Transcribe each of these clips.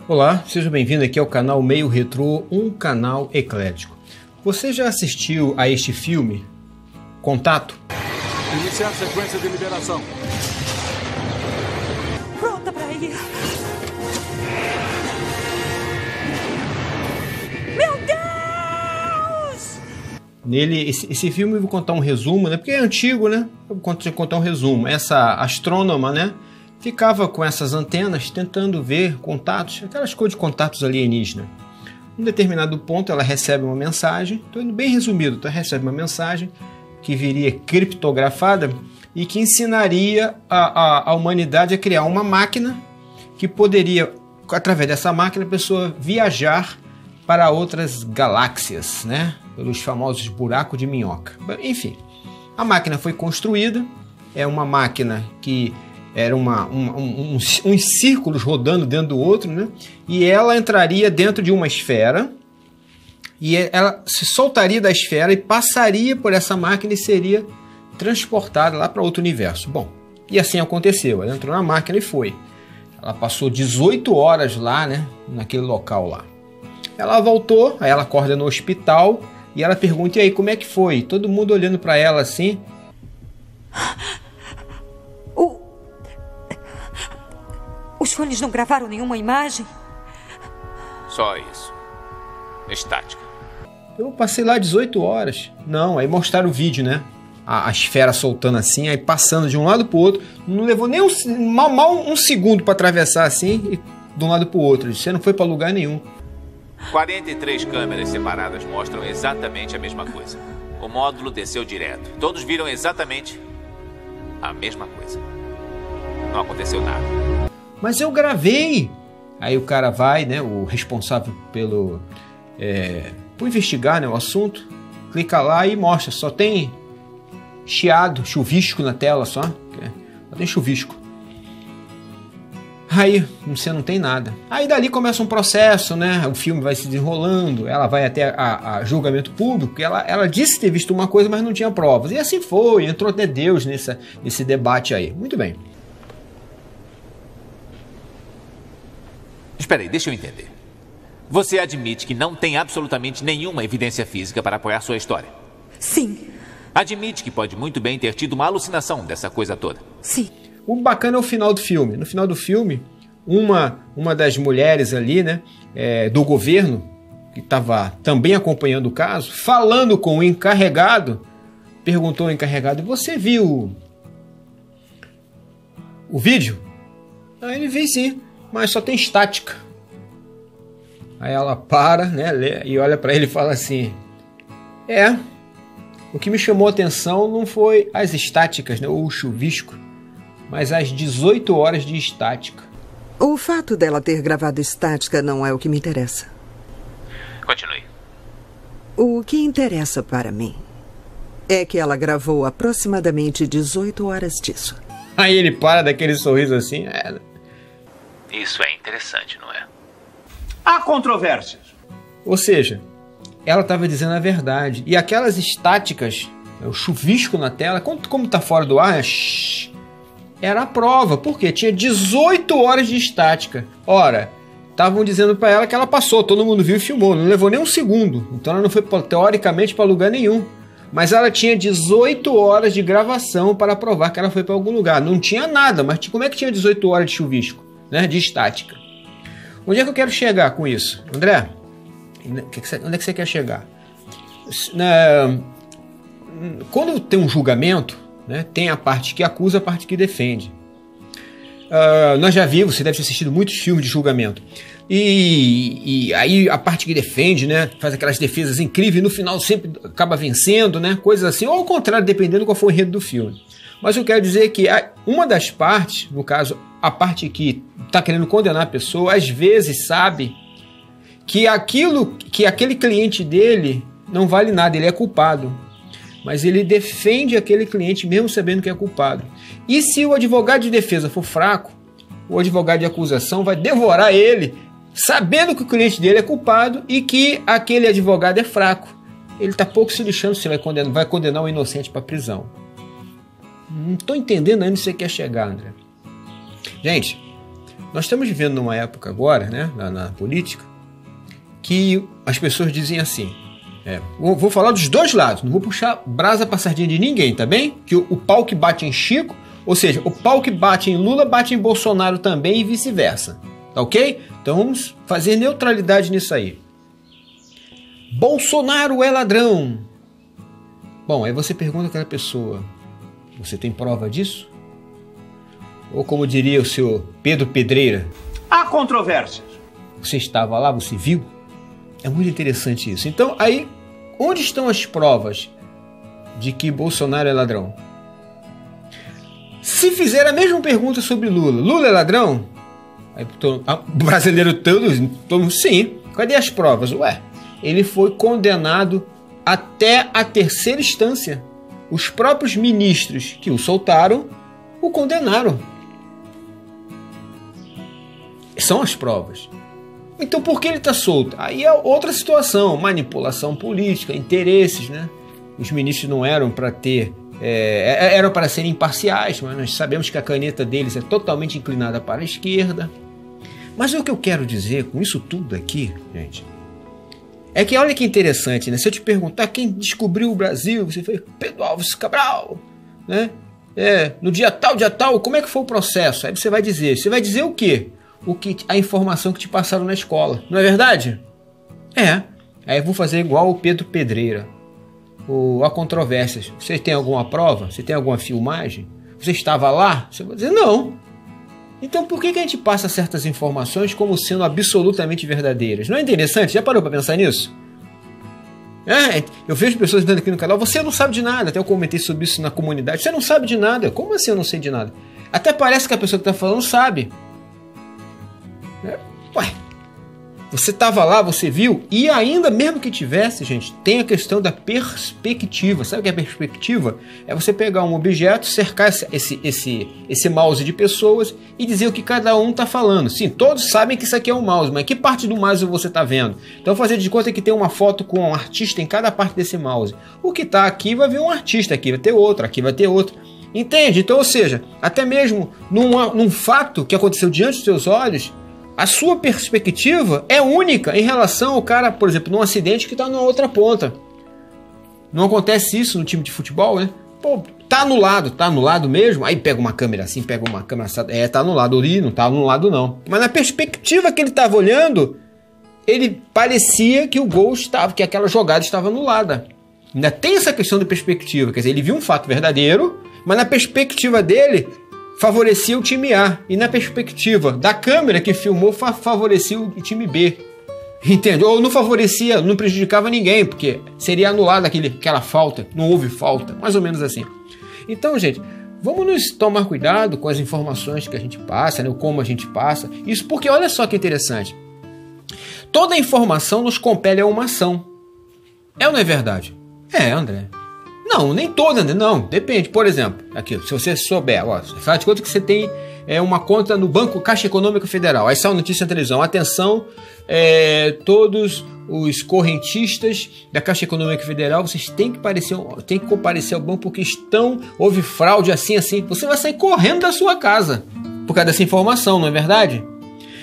Olá, seja bem-vindo aqui ao canal Meio Retrô, um canal eclético. Você já assistiu a este filme, Contato? Iniciar sequência de liberação. Pronta pra ir. Meu Deus! Nele, esse filme eu vou contar um resumo, né? Porque é antigo, né? Eu vou contar um resumo. Essa astrônoma, né? Ficava com essas antenas tentando ver contatos, aquelas coisas de contatos alienígenas. Em determinado ponto ela recebe uma mensagem, estou indo bem resumido, ela recebe uma mensagem que viria criptografada e que ensinaria a humanidade a criar uma máquina que poderia, através dessa máquina, a pessoa viajar para outras galáxias, né? Pelos famosos buracos de minhoca. Enfim, a máquina foi construída, é uma máquina que era uns círculos rodando dentro do outro, né? E ela entraria dentro de uma esfera e ela se soltaria da esfera e passaria por essa máquina e seria transportada lá para outro universo. Bom, e assim aconteceu. Ela entrou na máquina e foi. Ela passou 18 horas lá, né? Naquele local lá. Ela voltou, aí ela acorda no hospital e ela pergunta, e aí, como é que foi? Todo mundo olhando para ela assim. Os fones não gravaram nenhuma imagem? Só isso. Estática. Eu passei lá 18 horas. Não, aí mostraram o vídeo, né? A esfera soltando assim, aí passando de um lado pro outro. Não levou nem mal um segundo para atravessar assim e de um lado pro outro. Você não foi para lugar nenhum. 43 câmeras separadas mostram exatamente a mesma coisa. O módulo desceu direto. Todos viram exatamente a mesma coisa. Não aconteceu nada. Mas eu gravei. Aí o cara vai, né? O responsável por investigar, né, o assunto, clica lá e mostra. Só tem chiado, chuvisco na tela só. Só tem chuvisco. Aí você não tem nada. Aí dali começa um processo, né? O filme vai se desenrolando. Ela vai até a julgamento público. Ela disse ter visto uma coisa, mas não tinha provas. E assim foi. Entrou até Deus nesse debate aí. Muito bem. Espera aí, deixa eu entender. Você admite que não tem absolutamente nenhuma evidência física para apoiar sua história? Sim. Admite que pode muito bem ter tido uma alucinação dessa coisa toda? Sim. O bacana é o final do filme. No final do filme, uma das mulheres ali, né, do governo, que estava também acompanhando o caso, falando com o encarregado, perguntou ao encarregado, você viu o vídeo? Aí ele viu sim, mas só tem estática. Aí ela para, né, e olha para ele e fala assim, o que me chamou a atenção não foi as estáticas, né, ou o chuvisco, mas as 18 horas de estática. O fato dela ter gravado estática não é o que me interessa. Continue. O que interessa para mim é que ela gravou aproximadamente 18 horas disso. Aí ele para daquele sorriso assim. Isso é interessante, não é? Há controvérsias. Ou seja, ela estava dizendo a verdade. E aquelas estáticas, o chuvisco na tela, como está fora do ar, era a prova. Por quê? Tinha 18 horas de estática. Ora, estavam dizendo para ela que ela passou, todo mundo viu e filmou, não levou nem um segundo. Então ela não foi, teoricamente, para lugar nenhum. Mas ela tinha 18 horas de gravação para provar que ela foi para algum lugar. Não tinha nada, mas como é que tinha 18 horas de chuvisco, né? De estática? Onde é que eu quero chegar com isso? André, onde é que você quer chegar? Quando tem um julgamento, né, tem a parte que acusa, a parte que defende. Nós já vimos, você deve ter assistido muitos filmes de julgamento. E aí a parte que defende, né, faz aquelas defesas incríveis e no final sempre acaba vencendo, né, coisas assim, ou ao contrário, dependendo qual for o enredo do filme. Mas eu quero dizer que uma das partes, no caso, a parte que está querendo condenar a pessoa, às vezes sabe que aquele cliente dele não vale nada, ele é culpado. Mas ele defende aquele cliente mesmo sabendo que é culpado. E se o advogado de defesa for fraco, o advogado de acusação vai devorar ele, sabendo que o cliente dele é culpado e que aquele advogado é fraco. Ele está pouco se lixando se vai condenar um inocente para prisão. Não estou entendendo ainda onde você quer chegar, André. Gente, nós estamos vivendo numa época agora, né, na política, que as pessoas dizem assim, vou falar dos dois lados, não vou puxar brasa pra sardinha de ninguém, tá bem? Que o pau que bate em Chico, ou seja, o pau que bate em Lula bate em Bolsonaro também e vice-versa, tá ok? Então vamos fazer neutralidade nisso aí. Bolsonaro é ladrão. Bom, aí você pergunta àquela pessoa, você tem prova disso? Ou como diria o senhor Pedro Pedreira, Há controvérsias. você estava lá, você viu? É muito interessante isso. Então, aí, onde estão as provas de que Bolsonaro é ladrão? Se fizer a mesma pergunta sobre Lula, Lula é ladrão? Aí, o brasileiro todo, sim. Cadê as provas? Ué, ele foi condenado até a terceira instância. Os próprios ministros que o soltaram, o condenaram. São as provas. Então por que ele está solto? Aí é outra situação, manipulação política, interesses, né? Os ministros não eram para ter, eram para serem imparciais, mas nós sabemos que a caneta deles é totalmente inclinada para a esquerda. Mas o que eu quero dizer com isso tudo aqui, gente, é que olha que interessante, né? Se eu te perguntar quem descobriu o Brasil, você foi Pedro Álvares Cabral, né? No dia tal, como é que foi o processo? Aí você vai dizer o quê? A informação que te passaram na escola, não é verdade? Aí eu vou fazer igual o Pedro Pedreira. Há controvérsias. Você tem alguma prova? Você tem alguma filmagem? Você estava lá? Você vai dizer não. Então por que a gente passa certas informações como sendo absolutamente verdadeiras? Não é interessante? Já parou para pensar nisso? Eu vejo pessoas dizendo aqui no canal, você não sabe de nada. Até eu comentei sobre isso na comunidade. Você não sabe de nada. Como assim eu não sei de nada? Até parece que a pessoa que está falando sabe. Ué, você estava lá, você viu, e ainda mesmo que tivesse, gente, tem a questão da perspectiva. Sabe o que é perspectiva? É você pegar um objeto, cercar esse mouse de pessoas e dizer o que cada um está falando. Sim, todos sabem que isso aqui é um mouse, mas que parte do mouse você está vendo? Então fazer de conta que tem uma foto com um artista em cada parte desse mouse. O que está aqui vai ver um artista, aqui vai ter outro, aqui vai ter outro. Entende? Então, ou seja, até mesmo num fato que aconteceu diante dos seus olhos, a sua perspectiva é única em relação ao cara, por exemplo, num acidente que está na outra ponta. Não acontece isso no time de futebol, né? Pô, tá anulado mesmo? Aí pega uma câmera assim, pega uma câmera assim, tá anulado ali, não tá anulado não. Mas na perspectiva que ele estava olhando, ele parecia que o gol estava, que aquela jogada estava anulada. Ainda tem essa questão de perspectiva, quer dizer, ele viu um fato verdadeiro, mas na perspectiva dele favorecia o time A, e na perspectiva da câmera que filmou favorecia o time B, entende? Ou não favorecia, não prejudicava ninguém, porque seria anulada aquela falta, não houve falta, mais ou menos assim. Então, gente, vamos nos tomar cuidado com as informações que a gente passa, né, como a gente passa, isso porque olha só que interessante, toda informação nos compele a uma ação, ou não é verdade? André. Não, nem toda, não, depende. Por exemplo, aqui, se você souber, faz de conta que você tem uma conta no Banco Caixa Econômica Federal. Aí sai uma notícia na televisão. Atenção, todos os correntistas da Caixa Econômica Federal, vocês têm que comparecer ao banco porque houve fraude assim. Você vai sair correndo da sua casa por causa dessa informação, não é verdade?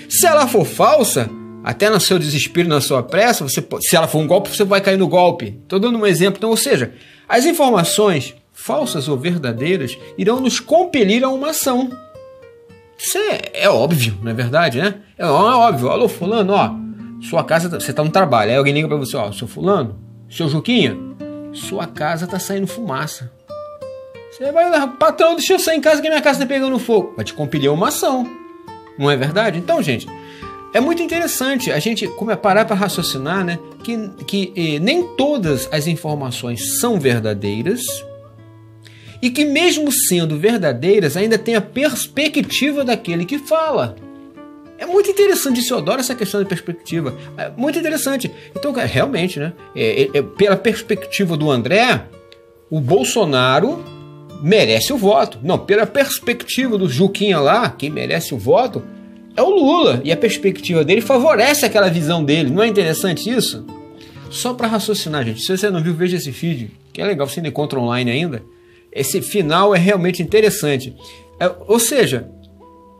Se ela for falsa, até no seu desespero, na sua pressa, se ela for um golpe, você vai cair no golpe. Estou dando um exemplo. Então, ou seja, as informações, falsas ou verdadeiras, irão nos compelir a uma ação. Isso é óbvio, não é verdade, né? É óbvio. Alô, fulano, sua casa, você está no trabalho. Aí alguém liga para você, seu fulano, seu Juquinha, sua casa está saindo fumaça. Você vai lá, patrão, deixa eu sair em casa que minha casa está pegando fogo. Vai te compelir a uma ação. Não é verdade? Então, gente, é muito interessante a gente parar para raciocinar, né, que nem todas as informações são verdadeiras e que mesmo sendo verdadeiras ainda tem a perspectiva daquele que fala. É muito interessante isso, eu adoro essa questão da perspectiva, é muito interessante. Então, realmente, né, pela perspectiva do André, o Bolsonaro merece o voto. Não, pela perspectiva do Juquinha lá, quem merece o voto é o Lula, e a perspectiva dele favorece aquela visão dele. Não é interessante isso? Só para raciocinar, gente. Se você não viu, veja esse vídeo, que é legal, você ainda encontra online ainda. Esse final é realmente interessante. Ou seja,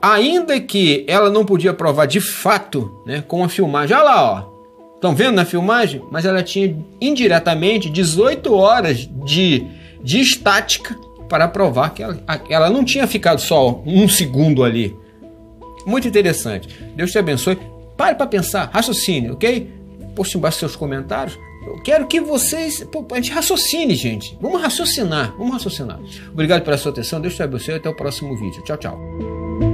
ainda que ela não podia provar de fato, né, com a filmagem. Olha lá, ó. Estão vendo na filmagem? Mas ela tinha indiretamente 18 horas de estática para provar que ela não tinha ficado só um segundo ali. Muito interessante. Deus te abençoe. Pare para pensar, raciocine, ok? Poste embaixo seus comentários. Eu quero que vocês... a gente raciocine, gente. Vamos raciocinar. Obrigado pela sua atenção. Deus te abençoe. Até o próximo vídeo. Tchau, tchau.